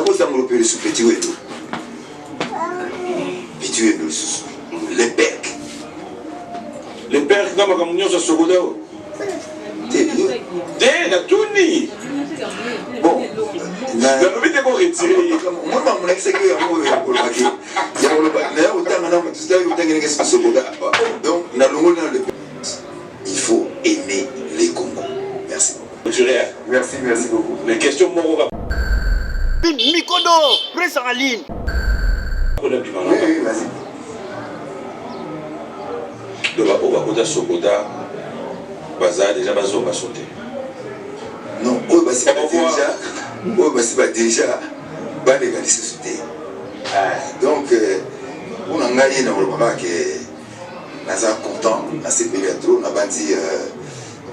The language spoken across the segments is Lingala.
Nako sangolo pe le petit wendo. Petit wendo les percs. Les percs dans ma communion sur Sogoda. Dès la tournée. Bon, la nouvelle est retirée. Moi, mon ex est que donc, il faut aimer les Congos. Merci. Merci beaucoup. Les questions morales. Mikodo, presse en ligne. Oui, vas-y. Donc, on va côté Sogoda. Bazar déjà bazo va sauter. Non, c'est déjà pas légalisé sauter. Donc on a gagné dans le moment que nous sommes contents dans cette période trop on a bâti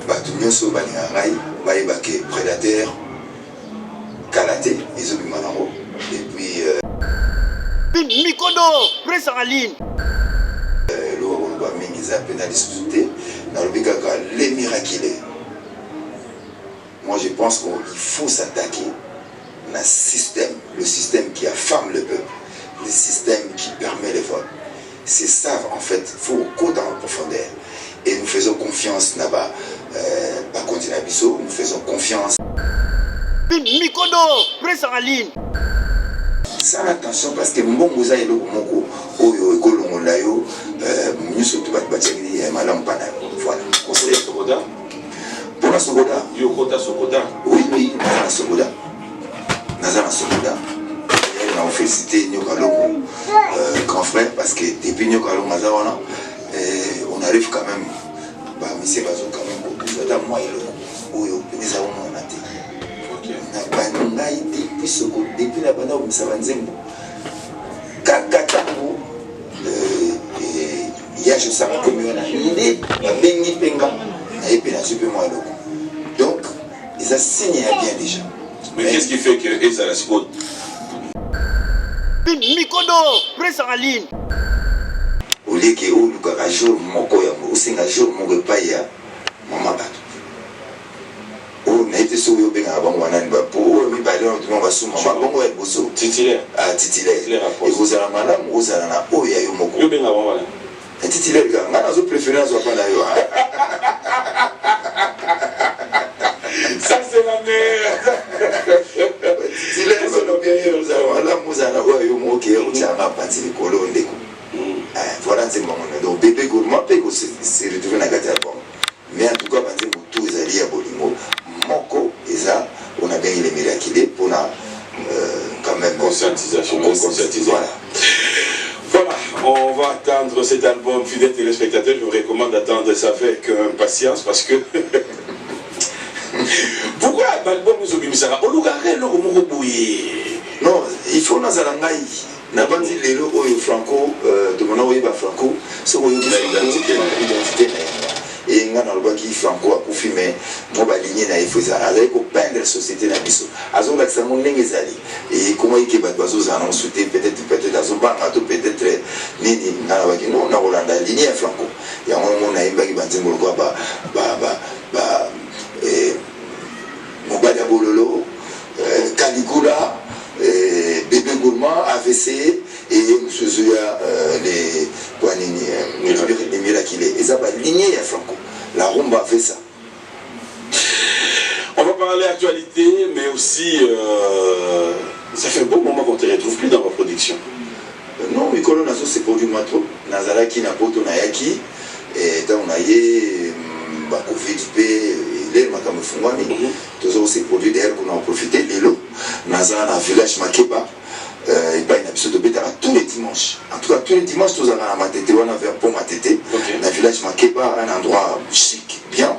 batumio so baningai baibake prédateur kalaté ils ont manaro et puis Mikodo presse en ligne. Le ba mingi za pénalisé sauter dans le bikaka les miraculés. Moi, je pense qu'il faut s'attaquer à le système qui affame le peuple, le système qui permet les vols. C'est ça, en fait, il faut côté en profondeur. Et nous faisons confiance là-bas, pas continuer à Bissau, nous faisons confiance. Mikodo, presse en ligne. Ça, attention, parce que mon bosa est le moko, oyo, ekolongo layo, nous sommes bâtis, madame Pana. Voilà. Conseil Sogoda. Pour la Sogoda. Yokota Sogoda. Oui, Nazana Sogoda. Nazana Sogoda. On a félicité Nyokaloko, grand frère, parce que depuis Nyokaloko, on arrive quand même, bah, monsieur Bazo, quand même, beaucoup de moi et le Oyo, nous avons mon athée. On a été depuis la bande où nous avons Nzembo. Kakatango, il y a je sais pas combien on a eu, Bengi Penga. Donc, ils ont signé bien déjà. Mais qu'est-ce qui fait que Ezra Sibo Mikodo, presse en ligne. Au lieu que un jour, mon coya, aussi un jour, mon repaya, maman bateau. Oh, n'a été sauvé au Bénin avant, on a une bateau, mi balé, on va sous maman, bon, ouais, bosso. Titulaire. Ah, titulaire. Et vous allez madame, vous allez na oh, ya yo moko. Yo Bénin avant, voilà. Un titulaire, gars, on a nos préférences, on va pas yo. Ça, c'est la merde. Titulaire, c'est le bien, vous allez na oh, yo moko, on tient à partir de Colo, on découpe. Voilà, c'est bon. Donc, bébé gourmand, c'est retrouvé dans la gâteau. Mais en tout cas, tout est allié à Bolingo. Moko, et ça, on a bien les miraculés pour quand même. Conscientisation. Voilà. Voilà, on va attendre cet album, fidèles téléspectateurs. Je vous recommande d'attendre ça avec patience parce que. Pourquoi l'album nous oblige ça? Non, il faut nous aller. N'a pas dit les lots franco, de mon nom, franco, c'est où l'identité. Et on a le qui franco a confirmé, on va aligner na il avec au peindre la société na biso. Azon l'accent mon n'engezali. Et comment il que bateaux en sauté peut-être à son banc, peut-être ni na la qui non, on a Hollande aligné franco. Et à un moment on a imbagi banzimbo quoi Mobada Bololo, Caligula. Bébé gourmand, AVC et M. les miraculés. Et ça va ligner à Franco. La rumba fait ça. On va parler actualité, mais aussi ça fait un bon moment qu'on ne te retrouve plus dans ma production. Non, mais quand on a ces produits trop, Nazaraki, Napoto, Nayaki, et dans on a eu Covid, l'air m'a comme fumé, tous ces produits d'ailleurs qu'on a profité, les lots. Nazar dans le village Makeba, il y a une épisode de bêta tous les dimanches. En tout cas, tous les dimanches, nous avons un matété, on a un pont matété. Dans le village Makeba, un endroit chic, bien.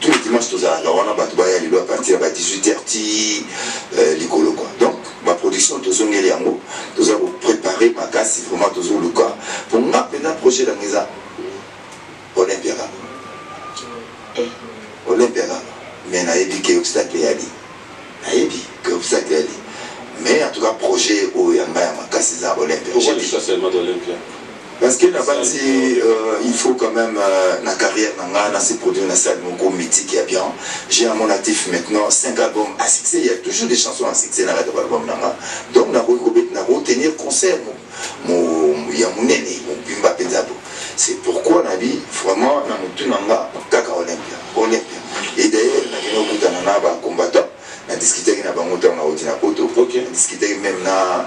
Tous les dimanches, nous avons un batoubaïa, il doit partir à 18h, l'écolo quoi. Donc, ma production, nous avons préparé ma casse, vraiment, nous avons le cas. Pour moi, maintenant, projet de la maison, Olympia. Mais il y a des obstacles mais en tout cas projet où il y a ma casse à Olympia. Pourquoi tu sois seulement d'Olympia? Parce que il faut quand même la carrière dans ces produits dans salle mon mythique et bien. J'ai à mon actif maintenant 5 albums à succès. Il y a toujours des chansons à succès dans l'album nanga. Donc na retenir concert mon néné mon bimba penzabo. C'est pourquoi on a dit vraiment na mutu nanga kaka Olympia. Et d'ailleurs na kino kutana ba combattant. On a discuté avec na poto, on a discuté même na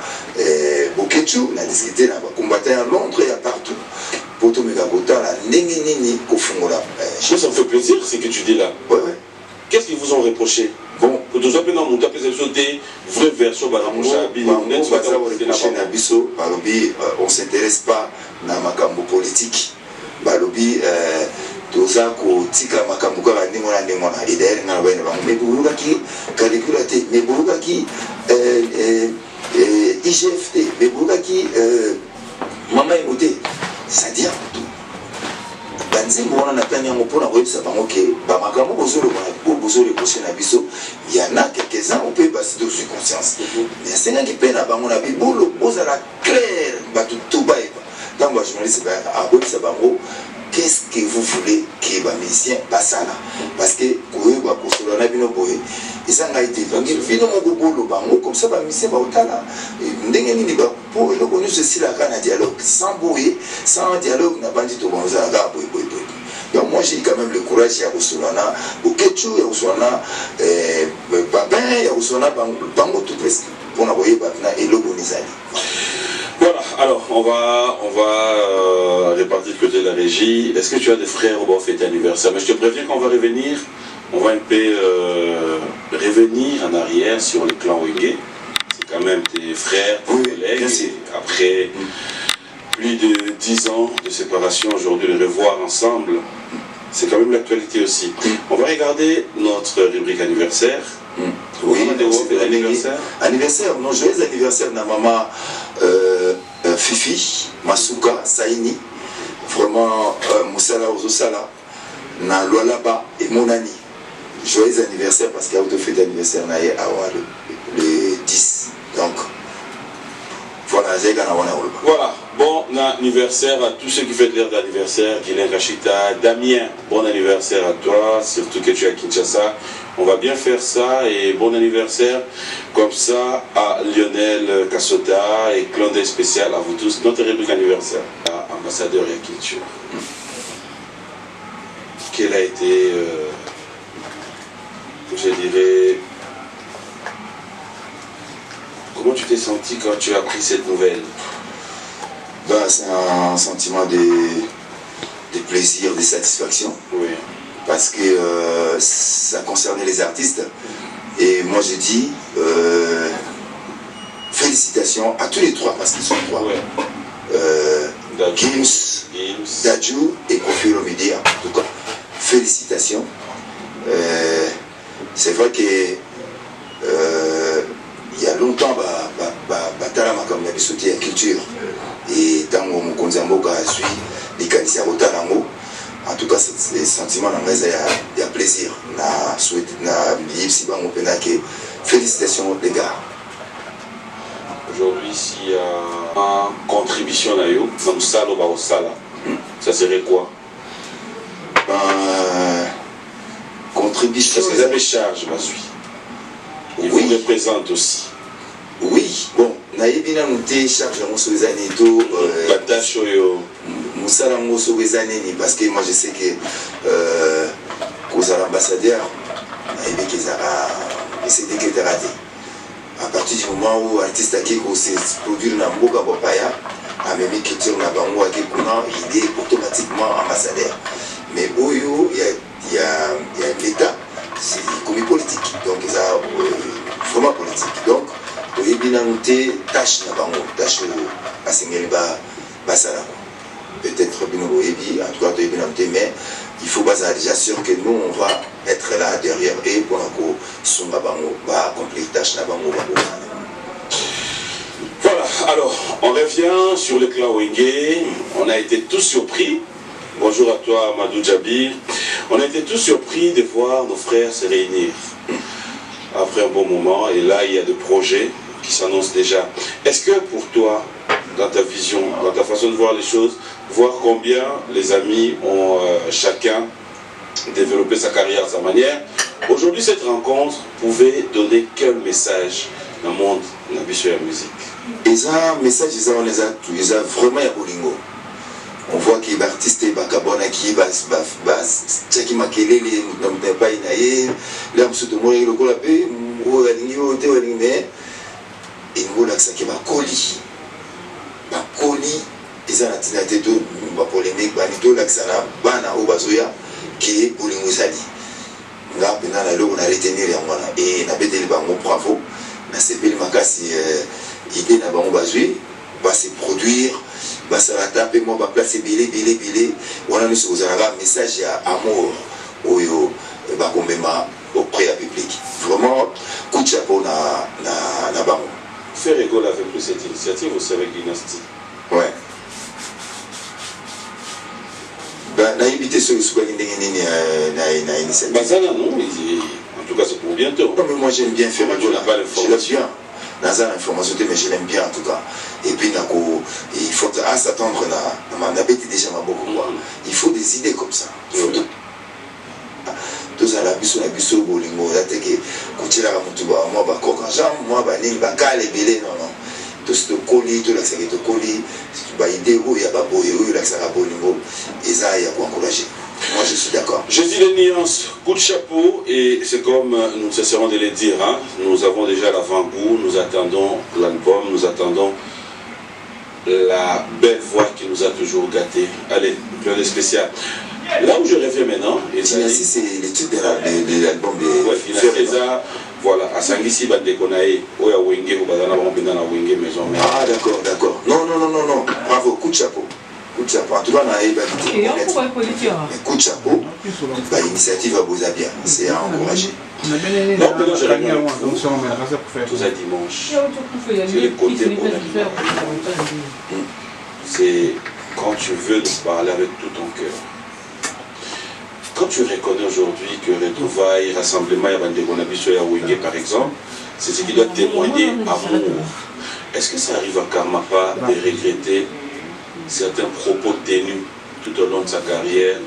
Bokechu, on a discuté avec combattant à Londres et à partout. Poto Megabota, la nini kofungola. Ça me fait plaisir ce que tu dis là. Ouais. Qu'est-ce qu'ils vous ont reproché? Bon, pour tout ça, on a des vraies versions on ne s'intéresse pas à la makambo politique. Balobi, toza kotika makambo kaka ndengona et d'ailleurs na bana bango mais bulukaki calculate mais bulukaki IGFT mais bulukaki mama emote c'est-à-dire tout banzembo wana natani yango mpona koyebisa bango ke bamakambo bozole prochain na biso il y en a quelques-uns on peut passer dessus conscience mais asengaki mpe na bango na bibolo bozala clair bato tout bayeba ntango bajournaliste akoyebisa bango qu'est-ce que vous voulez que les musiciens passent là? Parce que quand ils ont été bino boy, ils ont été vino mon bango comme ça les musiciens ba otala. Ndenge ni ba pour le connu ceci la kana dialogue sans boy, sans dialogue na bandi to bonza ga boy. Donc moi j'ai quand même le courage ya Osolana, Bokechu ya Osolana, Babin ya Osolana bango tout presque. Pour na boyer babna et le bonizali. Voilà, alors on va répartir le côté de la régie. Est-ce que tu as des frères au bord fête anniversaire? Mais je te préviens qu'on va revenir. On va un peu revenir en arrière sur le clan Wenge. C'est quand même tes frères, tes collègues. Après plus de 10 ans de séparation, aujourd'hui les revoir ensemble, c'est quand même l'actualité aussi. On va regarder notre rubrique anniversaire. Oui, anniversaire, non, joyeux anniversaire de maman Fifi, Masuka, Saini, vraiment Moussala Ozosala, na Lualaba et Monani. Joyeux anniversaire parce qu'il y a autre fête d'anniversaire le 10. Donc, voilà, voilà, bon anniversaire à tous ceux qui fêtent l'heure d'anniversaire, Guilain Kachita, Damien, bon anniversaire à toi, surtout que tu es à Kinshasa. On va bien faire ça et bon anniversaire comme ça à Lionel Kassota et Clondé spécial à vous tous. Notre rubrique anniversaire, à ambassadeur et culture. Quel a été, je dirais, comment tu t'es senti quand tu as appris cette nouvelle? C'est un sentiment de plaisir, de satisfaction. Oui. Parce que ça concernait les artistes. Et moi je dis félicitations à tous les trois, parce qu'ils sont trois. Ouais. Gims, Dadju et Kofi Olomide. En tout cas, félicitations. C'est vrai que il y a longtemps, Batalama comme la sauté à culture. Et Tango Mokonzamboka suit les Kanisia Rotalango. En tout cas, c'est des sentiments dans il y a plaisir. Félicitations les gars. Aujourd'hui, s'il y a une contribution à yo, dans le sala ou au sala, ça serait quoi? Contribution. Parce que vous avez charge, ma suis. Il vous représente aussi. Oui, bon, naïbina nous charge sur les années tout. Moussala Mousso les années parce que moi je sais que aux ambassadeurs, c'était que raté. À partir du moment où l'artiste qui s'est produit dans Mboka Bopaya, a même culture na bango qui connaît, il est automatiquement ambassadeur. Mais où il y a l'État, c'est comme politique, donc il y a vraiment politique. Donc il y a une tâche na bango, tâche à Sengeli Basala. Peut-être en tout cas mais il faut déjà sûr que nous on va être là derrière et pour accomplir tâche. Voilà, alors on revient sur le clan Wenge. On a été tous surpris. Bonjour à toi Amadou Djabir. On a été tous surpris de voir nos frères se réunir après un bon moment et là il y a des projets qui s'annoncent déjà. Est-ce que pour toi dans ta vision, dans ta façon de voir les choses, voir combien les amis ont chacun développé sa carrière à sa manière. Aujourd'hui, cette rencontre pouvait donner quel message dans le monde de la musique? Et ça, message, on les a vraiment à Bolingo. On voit qu'il y a des artistes qui sont qui Tchaki Makelele, pas inaye, là, je suis tout le monde, et nous avons qui va colis. Colis, ils ont la tête de polémique, bana au bazoya, qui est Bolingo Zali. On a retenu et on a fait des bravo. Na sepeli makasi idée na bango bazui va se produire va se rattraper moi va placer bilé wana nous ozalaka message ya amour oyo ba komema auprès du public vraiment coup de chapeau na bango. Faire rigole avec cette initiative aussi avec Dynasty. Ouais. Na invité sur nini na initiative. Bazana non, en tout cas c'est pour bientôt. Non mais moi j'aime bien faire rigole. Je l'aime bien. Dans l'information, mais je l'aime bien en tout cas. Et puis il faut s'attendre déjà beaucoup. Il faut des idées comme ça. Il faut tous à la biso bolingo la teke kutila ka mutu ba moi ba koka jam moi ba nini ba kale belé non tous de colis tout la série de colis ba idée où il y a ba boye où la sera bolingo et ça il y a pour encourager. Moi je suis d'accord. Je dis les nuances, coup de chapeau, et c'est comme nous cesserons de les dire, hein, nous avons déjà l'avant-goût, nous attendons l'album, nous attendons la belle voix qui nous a toujours gâtés. Allez, plein de spécial. Là où je reviens maintenant, c'est le titre de l'album de Ferreza. Voilà, à Sangisi Bandekonae, Oya Wenge, Obadana Wampena Wenge Maison. Ah d'accord. Non, bravo, coup de chapeau. Coup de chapeau. En tout cas, on a ébalité. Coup de chapeau, l'initiative à Bozabia, c'est à encourager. Non, maintenant je reviens tous à dimanche. C'est le côté c'est quand tu veux nous parler avec tout ton cœur. Quand tu reconnais aujourd'hui que retrouvailles, rassemblement, par exemple, c'est ce qui doit témoigner amour. Est-ce que ça arrive à Karmapa de regretter certains propos tenus tout au long de sa carrière,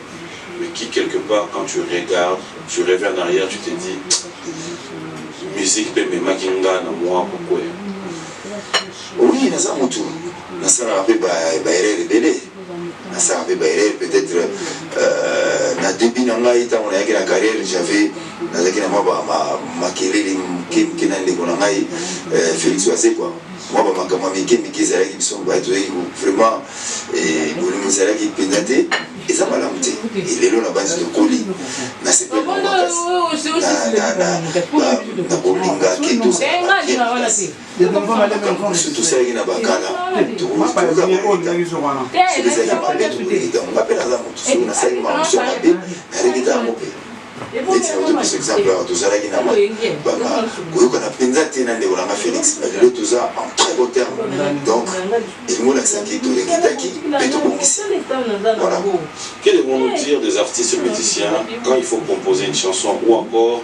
mais qui quelque part, quand tu regardes, tu reviens en arrière, tu te dis, musique peut me makinga na moi, pourquoi? Oui, ça mon tour. Ça a rappelé ça avait peut-être na début na ngai ta on a la carrière j'avais na zakina ma kelele kina ndeko na ngai Félix Oise quoi moi ba makama miki zalaki biso ba to vraiment et bolu zalaki pendate et ça malamte et lelo na base de colis na c'est pas na bolinga qui tout ça tout ça qui na bakala tout on appelle à la moto sur une série de par exemple, tout ça, il y a un Félix, mais tout ça en très beau terme. Donc, il nous laisse qui tout voilà. Qu'est-ce qu'on nous dire des artistes musiciens quand il faut composer une chanson ou encore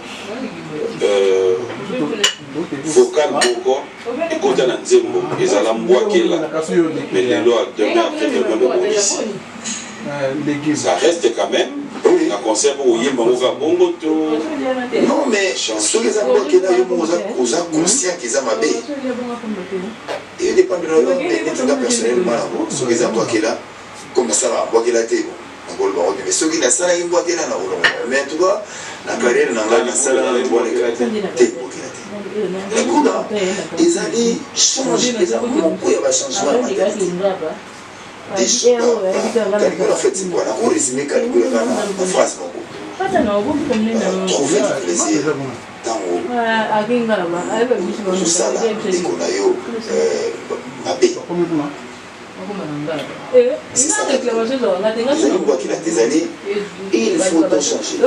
vocal beaucoup et quand on a dit ils allaient me là mais les lois demeurent après le même ici. Ça reste quand même un concert où il y a bongo. Non mais ceux qui ont qui là ils ont conscient qu'ils ont ma baie. Et dépend de leur mais personnellement ceux qui ont qui là comme ça va boire la thé. Mais ceux qui n'ont pas une boîte là mais en tout cas la carrière n'a pas salle boire la thé. Les gars, ils allaient changer les amours pour y avoir changement de mentalité. Caligula fait c'est quoi? On résume Caligula en phrase trouver du plaisir dans tout ça là, dès qu'on a eu ma paix. C'est ça la déclaration. Vous allez voir qu'il a des années et il faut tout changer.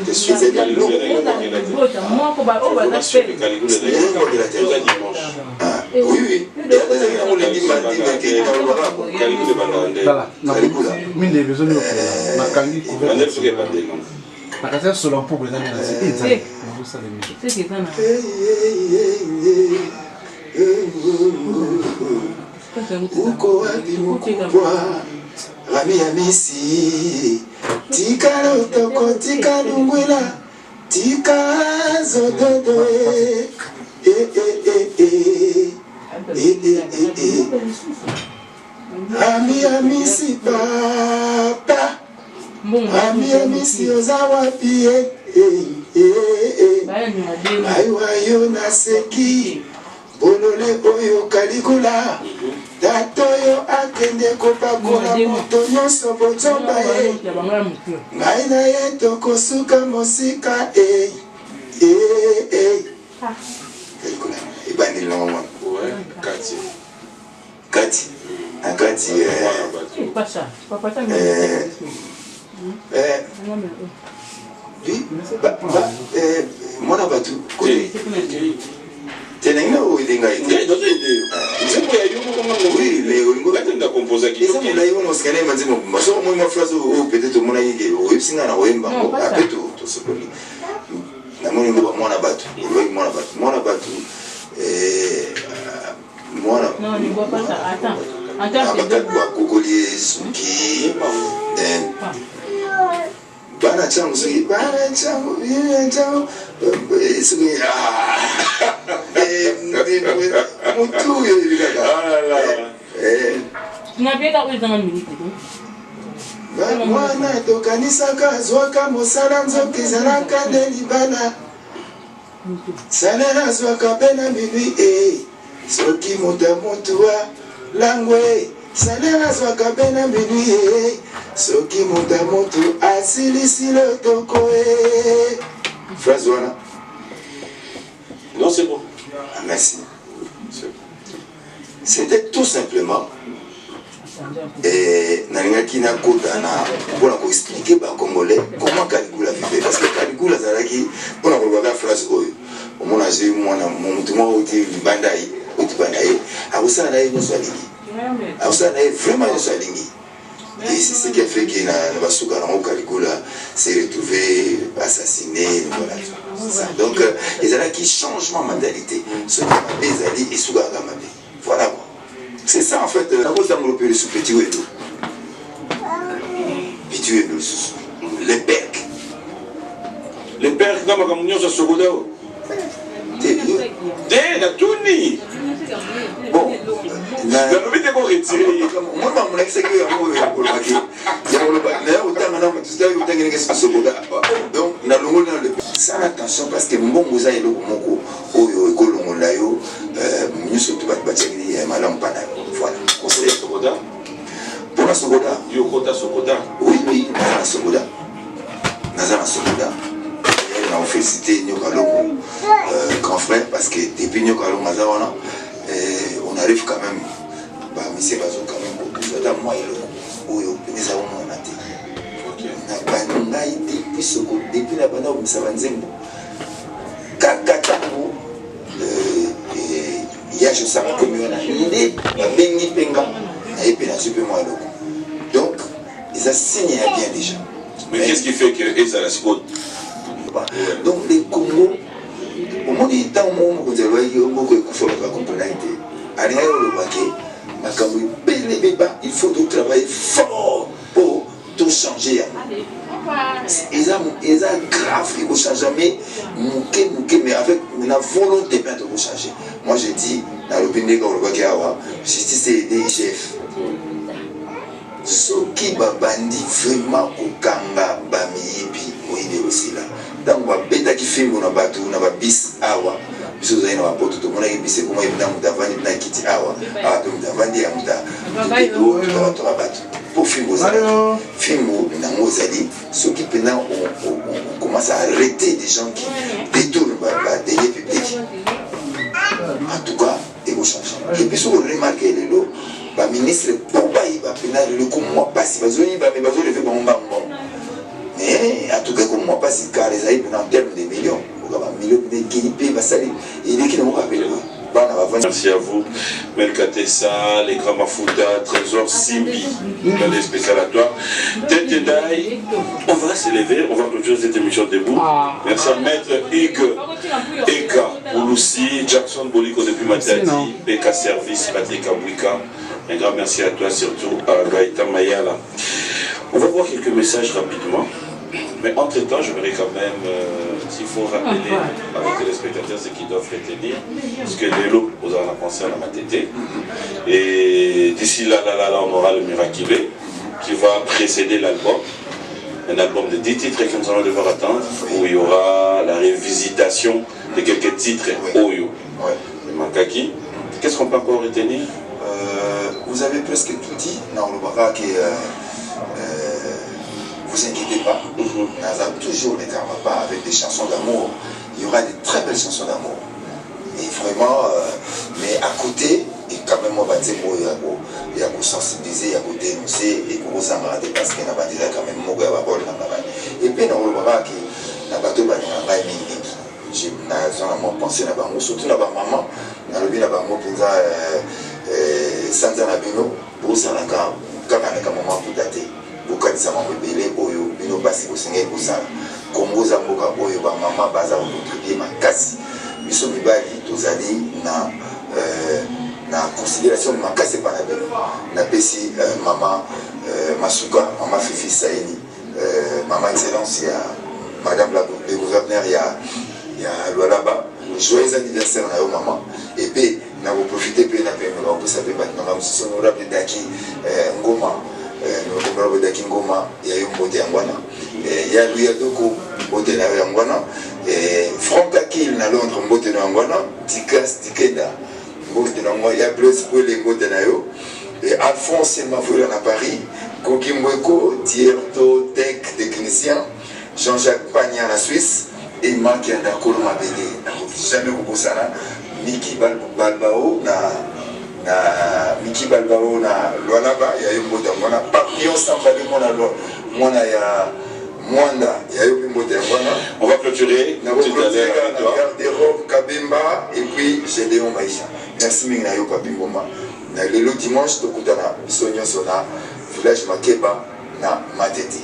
Je suis allé long. Oui. uko wapi mkubwa Rami ya misi tika lotoko tika lungwila tika zododo Rami ya misi papa Rami ya misi oza wapi Aywa yo naseki Bolole oyo kalikula Tato yo akende kopakola moto nyonso bozomba Ngai na ye tokosuka mosika Kalikula Ibandi longo Kati. Kati Akati Mwana batu Tenenga ou ilinga ite? Oui, mais on va composer qui. Ça on a eu on se connaît maintenant. Moi je moi ma phrase ou peut-être mon aïe ou singa na wemba après tout ce que na moni ngo mwana batu. Mwana batu mwana non, il voit pas ça. Attends, ba kokoli suki Bana changu suki bana changu suki mutu yo ibikaka tunabeka kwa zama miliki mwana tokanisaka zwaka mosala nzoki ezalaka nde libala salela zwaka mpe na minui soki moto ya motuwa langwe salela zwaka mpe na minui soki moto ya motu asilisi lotoko phrase wana Non, c'est bon. Ah, merci. C'était tout simplement Nalingaki na kodana pour expliquer aux Congolais comment Caligula vivait. Parce que Caligula zalaki pour la phrase oyo. Au moins j'ai mwana mutu mwa uti bandai abusana na yino swalingi. Abusana na vraiment yino swalingi. Et c'est ce qui a fait qu'il a basuka na Caligula s'est retrouvé assassiné voilà. Ça. Donc ils ont qui changement de mentalité. Ce qui m'a bezali et souga gamabé. Voilà quoi. C'est ça en fait. La cause d'un groupe de sous-petit ouédo. Petit ouédo. Les percs. Les percs dans ma communion sur ce godao. T'es la tournie. Bon. La lobby t'es pour retirer. Moi, mon ex c'est que pour le paquet. Il y a le partenaire autant maintenant que tout ça autant que qu'est-ce ce goda. Donc na longo dans le ça attention parce que mon goza est le moko oyo ekolongo la yo nyuso tu batiri ya malam pana. Voilà. Conseil Sokoda. Pour la Sokoda. Yokota Sokoda. Oui, na Sokoda. Nazana Sokoda. On félicité Nyokalongo, grand frère, parce que depuis Nyokalongo, on arrive quand même, bah, monsieur Bazo quand même, beaucoup de moi et le nous avons mon athée. On a été depuis la bande de Savanzembo, Kakatango, il y a je sais pas combien on a l'idée, la Bengi Penga, et puis la super moi et donc, ils ont signé bien déjà. Mais qu'est-ce qui fait que Eza la Sikote? Donc les Congo, au moment où ils ont dit il faut travailler fort pour tout changer. Ils ont grave, il faut changer, mais avec la volonté de changer. Moi je dis, dans l'opinion de justice c'est des chefs. Ce qui va bandir vraiment au Kanga, Bamibi, Moïne aussi là. Donc, on a qui fait mon abattu, on a bis awa. Biso zaina wapoto to mona ibise kuma ibna mutavani na kiti awa. Ah to mutavani ya muta. To abatu. Pour filmo ça. Filmo na ngozali, ceux qui pena on commence à arrêter des gens qui détournent des lieux publics. En tout cas, il faut changer. Et puis si vous remarquez les lots, le ministre Pouba il va pena le comment passer bazoni ba mais bazoni le fait bon. Mais en tout cas, comme moi, pas si car les aïeux en termes de millions, merci à vous, Melkatessa, les Gramafuta, Trésor Simbi, dans les spéciales à toi. Tête d'ail, on va s'élever, on va clôturer cette émission debout. Merci à Maître Hugues Eka. Ouloussi, Jackson Boliko depuis Matadi, PK Service, Patrick Abouika. Un grand merci à toi, surtout à Gaïta Mayala. On va voir quelques messages rapidement. Mais entre-temps, j'aimerais quand même, s'il faut rappeler à nos téléspectateurs ce qu'ils doivent retenir, parce que les lots, vous en avez pensé à la Matete. Et d'ici là, on aura le Miraculé qui va précéder l'album. Un album de 10 titres que nous allons devoir attendre, où il y aura la révisitation de quelques titres Oyo. Le Makaki. Qu'est-ce qu'on peut encore retenir? Vous avez presque tout dit. Non, le Barak et vous inquiétez pas, nous avons toujours les pas avec des chansons d'amour. Il y aura des très belles chansons d'amour. Et vraiment, mais à côté, et quand même, on va dire il y a sensibiliser, il y a dénoncer, et pour ça, parce qu'il y a quand même un rôle dans la. Et puis, dans le Barak, il y a bateau, j'ai pensé à la surtout la maman, dans le bien la maman, sans un abino, pour ça, quand on a un moment pour dater. Bokadisa mabele oyo bino basi kosenga kosala Kongo za mboka oyo ba mama baza contribuer makasi biso mibali tozali na considération makasi pa na bino na pesi mama Masuka mama Fifi Saini mama excellence ya madame le gouverneur ya Lualaba joyeux anniversaire na yo mama et puis na vous profiter pe na pe na vous saper ba na muso honorable Daki Ngoma nous de Kingoma, il y a eu un beauté en Ghana. Il y a lui Adoko, beauté en Ghana. Franck Akil, dans Londres, beauté en Ghana. Tikas, Tikeda, beauté en Ghana. Il y a plus pour les beautés en et Alphonse Mavoula à Paris. Koki Mweko, Tierto, Tech, technicien. Jean-Jacques Pagna en Suisse. Et Marc Yandakolo Mabele. Jamais beaucoup ça. Miki Balbao, Miki Balbao na Lualaba ya yombote mwana papillon sambali mwana ya Mwanda ya yombote mwana. On va clôturer tout à l'heure avec toi. Garde-robe Kabemba et puis Gédéon Maïcha. Merci mingi yo Papingoma. Na lelo dimanche tokutana biso nyonso na village Makeba na Matete.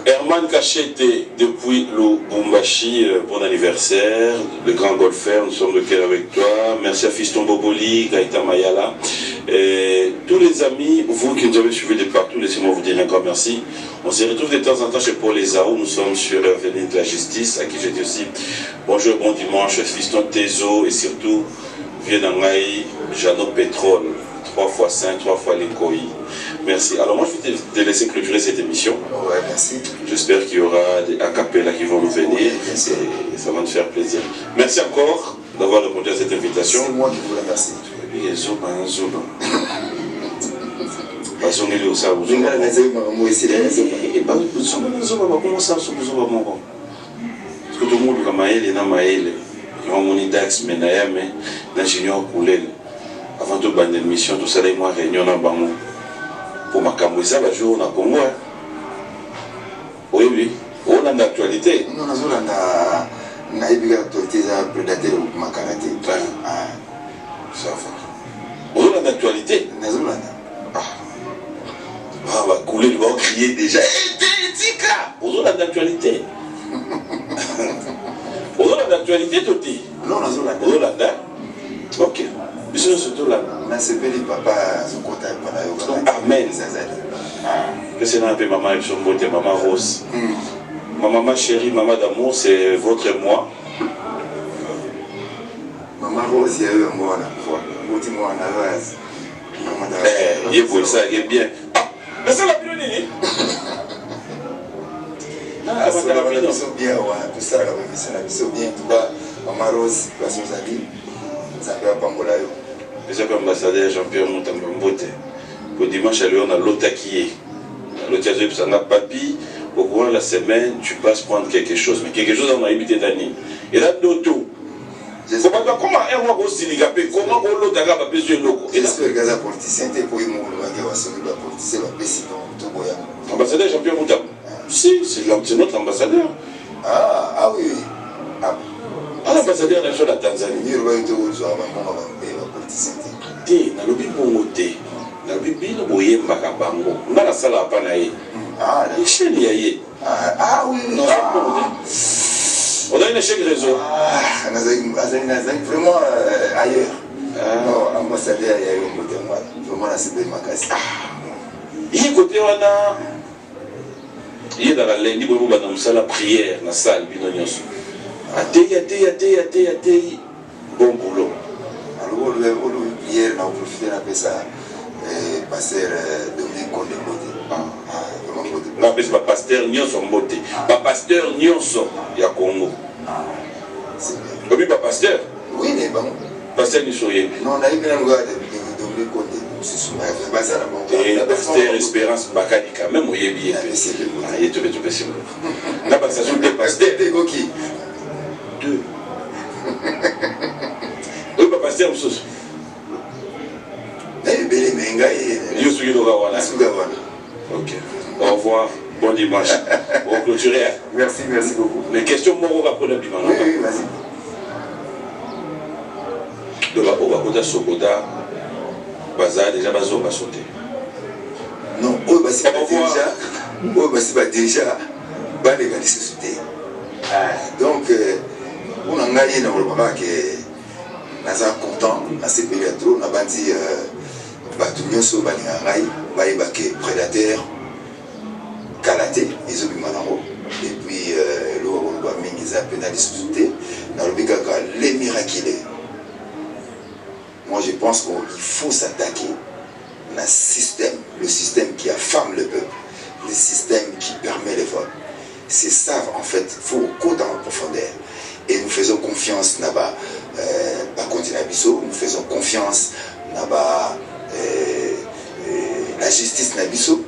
Herman Kachete depuis Lubumbashi, bon anniversaire, le grand golfeur, nous sommes de cœur avec toi. Merci à Fiston Boboli, Gaïta Mayala. Et tous les amis, vous qui nous avez suivis de partout, laissez-moi vous dire un grand merci. On se retrouve de temps en temps chez Paul Ezao, nous sommes sur l'avenue de la Justice, à qui je dis aussi bonjour, bon dimanche, Fiston Tezo et surtout Vienangaï, Jeannot Pétrole, 3x5, 3x l'Incoï. Merci. Alors moi je vais te laisser clôturer cette émission. Ouais, merci. J'espère qu'il y aura des acapellas qui vont nous venir et ça va nous faire plaisir. Merci encore d'avoir répondu à cette invitation. C'est moi qui vous remercie. avant de banner l'émission, tout ça, moi réunion dans Bango. Pour ma camouisa, le jour on a Congo. Oui, oui. On a l'actualité. Non, on a l'actualité de prédateur ou ma karaté. Ça va. On a l'actualité. Ah, va couler, il va crier déjà. On a l'actualité. On a l'actualité, tout dit. Non, on a l'actualité. Ok. Monsieur surtout là. On a séparé papa son contact pendant amen. Que c'est un peu maman et son beauté, maman Rose. Ma maman chérie, maman d'amour, c'est votre et moi. Maman Rose, il y a eu un mois là. Beauté moi en avance. Il est beau ça, il est bien. Mais c'est la pionnière. Ah, c'est la bien, tout ça, c'est bien. En tout cas, maman Rose, place aux amis. Ça peut pas m'en aller. Les ambassadeurs Jean-Pierre Moutambambote. Pour dimanche, on a l'Otakié. L'Otakié, ça n'a pas pi. Au courant de la semaine, tu passes prendre quelque chose. Mais quelque chose, on a évité d'année. Et là, d'auto. Comment un roi aussi ligapé? Comment on l'autre a pas besoin de l'eau? J'espère que les politiciens étaient pour y mourir. Les politiciens vont baisser dans tout Boya. Ambassadeur Jean-Pierre Moutambambote. Si, c'est notre ambassadeur. Ah oui. Ah, l'ambassadeur de la Tanzanie. Il y a un politicien. Té, na lobi bongo té. Na lobi bino boyemba ka bango. Na la sala pa na ye. Ah, la chaîne ya ye. Ah oui. Non, On a un échec réseau. Ah, vraiment ailleurs. Non, ambassadeur, il y a eu un côté, vraiment la CPI Makassi. Il y a côté, on a. Il y a dans la lundi, on a la prière, la salle, binonios. Athée. Bon boulot. Alors, hier, on a profité de ça. Pasteur Dominique Condé. Non, mais c'est pas pasteur Nyonso Mbote. Pas pasteur Nyonso, il y a Congo. Oui, pas pasteur. Oui, mais bon. Pasteur Nissoye. Non, on a eu bien un gars de Dominique Condé. C'est souvent et pasteur Espérance Bakani, quand même, il y a bien. Il y a tout possible. La passation des pasteurs. Deux. Oui, pas pasteur Moussous. Ok. Au revoir. Bon dimanche. Bon clôturer. Merci beaucoup. Les questions Moro va prendre bien. Oui, vas-y. Donc, on va côté Sokoda. Bazar déjà bazo va sauter. Non, on va déjà ba légaliser sauter. Donc on a gagné dans le moment que naza content na CPI trop na bandi batu nyonso balinga ngai bayeba ke prédateur kalaté ezobima nango et puis lo ba mingi za pénaliste sauter na lobika ka les miraculés. Moi je pense qu'il faut s'attaquer à le système qui affame le peuple, le système qui permet les vols. C'est ça en fait, il faut côté en profondeur. Et nous faisons confiance là-bas, continuer à Bissau, nous faisons confiance là-bas, la justice na Bissau,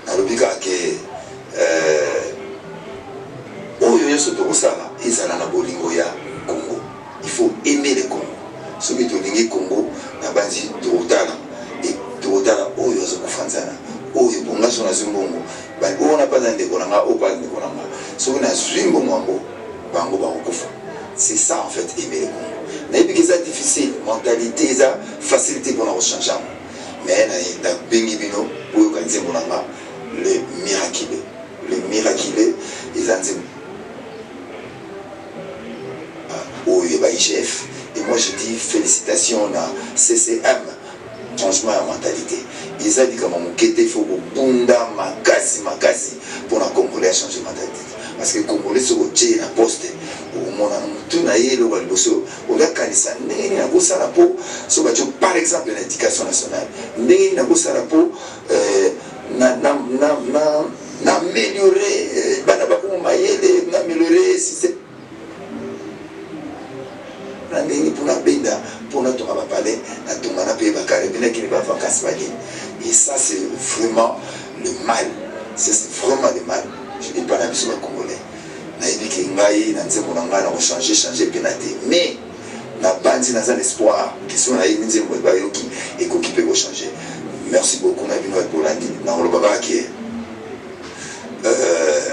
dans le but que Oyo Sotokosala, ils allaient na Bolingoya, Congo. Il faut aimer le Congo. Ceux qui ont Congo, na bandi Dorotala et Dorotala Oyo Zokufanzana, Oyo Bonga Sona Zumbongo, on n'a pas d'indécolanga, on pas d'indécolanga. Ceux qui ont Zumbongo, Bango Barokofa. C'est ça en fait, aimer le Congo. Mais puis c'est difficile, mentalité, ça facilité pour nous changer. Mais dans Bengi Bino, pour le miraculé, ils ont dit Oyo IGF. Et moi je dis félicitations à CCM, changement de mentalité. Ils ont dit que mon kété faut bunda makasi pour la Congolais changer de mentalité. Parce que les Congolais sont au Tché, la poste, au monde, tout n'a pas le Walboso, on a canisa, n'est pas ça la peau, par exemple l'éducation nationale, n'est pas ça la peau, n'améliorer, n'améliorer le système. Et ça c'est vraiment le mal. C'est vraiment le mal. Je ne dis pas la mission congolais. Changer pénalité. Mais la bande n'a pas espoir qui sont là et qui peuvent changer. Merci beaucoup Nabino Bolandi. Dans le baba qui est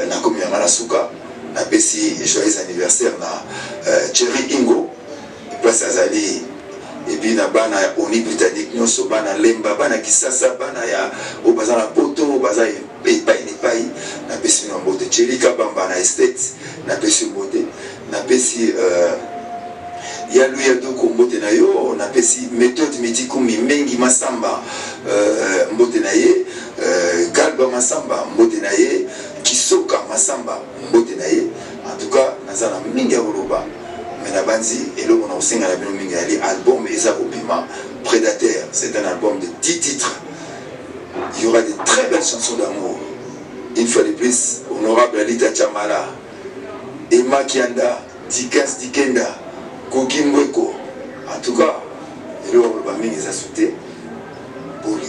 na comme Yamana Souka, na Bessi joyeux anniversaire na Thierry Ingo. Place Azali et puis na bana oni britannique nyonso bana lemba bana kisasa bana ya obazana poto baza epai na pesi na mbote Chelika bamba na estate na pesi mbote na pesi ya luya doko mbote na yo na pesi méthode mitikumi mengi masamba mbote na ye galba masamba mbote na ye kisoka masamba mbote na ye en tout cas nazana mingi ya koloba. Mais la bandi et là on a aussi un album Eza Obima Prédateur. C'est un album de 10 titres. Il y aura de très belles chansons d'amour. Une fois de plus, honorable Alita Chamala, Emma Kianda, Dikas Dikenda, Koki Mweko. En tout cas, et là on va mettre les assoutés pour le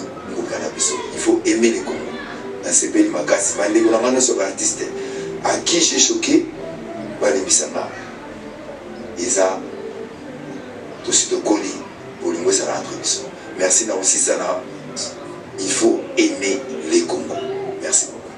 cannabis. Il faut aimer les Congo. Dans ces pays Makassi, on a un artiste à qui j'ai choqué, les Bissanga. Isa tout de colis pour le ça rentre. Merci aussi ça. Il faut aimer les Congo.